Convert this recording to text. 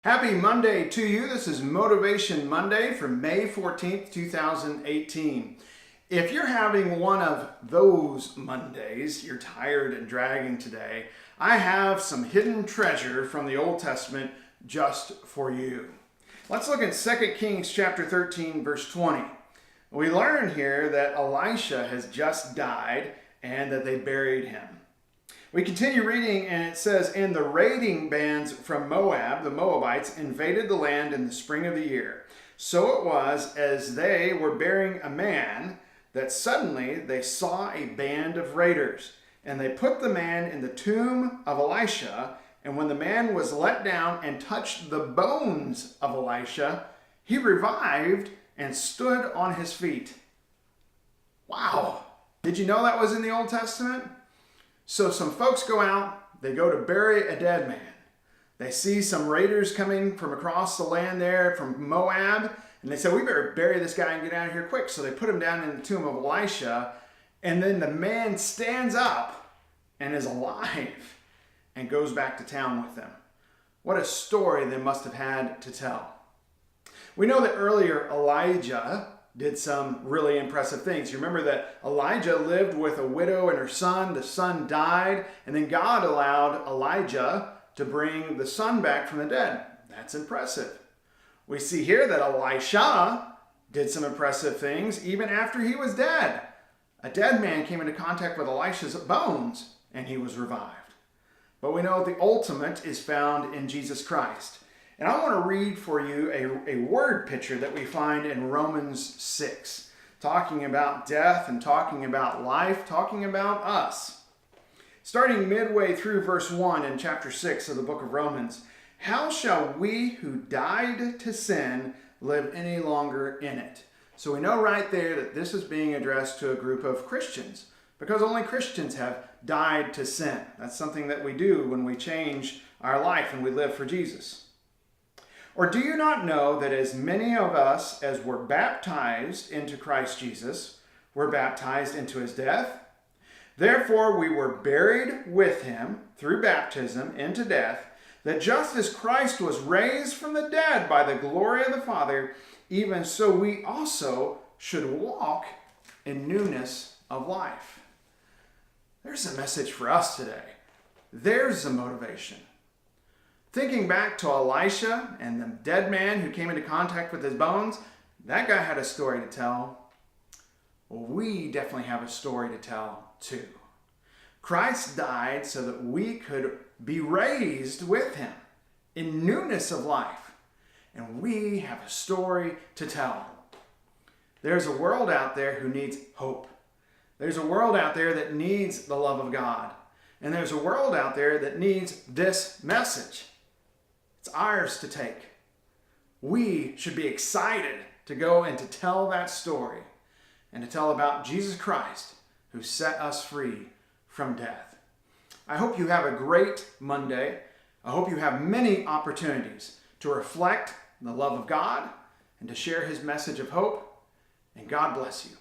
Happy Monday to you. This is Motivation Monday for May 14th, 2018. If you're having one of those Mondays, you're tired and dragging today, I have some hidden treasure from the Old Testament just for you. Let's look at 2 Kings chapter 13, verse 20. We learn here that Elisha has just died and that they buried him. We continue reading and it says, "And the raiding bands from Moab, the Moabites, invaded the land in the spring of the year. So it was, as they were burying a man, that suddenly they saw a band of raiders. And they put the man in the tomb of Elisha. And when the man was let down and touched the bones of Elisha, he revived and stood on his feet." Wow! Did you know that was in the Old Testament? So some folks go out, they go to bury a dead man. They see some raiders coming from across the land there from Moab, and they say, "We better bury this guy and get out of here quick." So they put him down in the tomb of Elisha, and then the man stands up and is alive and goes back to town with them. What a story they must have had to tell. We know that earlier Elijah did some really impressive things. You remember that Elijah lived with a widow and her son. The son died, and then God allowed Elijah to bring the son back from the dead. That's impressive. We see here that Elisha did some impressive things even after he was dead. A dead man came into contact with Elisha's bones, and he was revived. But we know the ultimate is found in Jesus Christ. And I want to read for you a word picture that we find in Romans 6, talking about death and talking about life, talking about us. Starting midway through verse 1 in chapter 6 of the book of Romans, "How shall we who died to sin live any longer in it?" So we know right there that this is being addressed to a group of Christians, because only Christians have died to sin. That's something that we do when we change our life and we live for Jesus. "Or do you not know that as many of us as were baptized into Christ Jesus were baptized into his death? Therefore we were buried with him through baptism into death, that just as Christ was raised from the dead by the glory of the Father, even so we also should walk in newness of life." There's a message for us today. There's a motivation. Thinking back to Elisha and the dead man who came into contact with his bones, that guy had a story to tell. Well, we definitely have a story to tell too. Christ died so that we could be raised with him in newness of life. And we have a story to tell. There's a world out there who needs hope. There's a world out there that needs the love of God. And there's a world out there that needs this message. It's ours to take. We should be excited to go and to tell that story and to tell about Jesus Christ who set us free from death. I hope you have a great Monday. I hope you have many opportunities to reflect the love of God and to share his message of hope. And God bless you.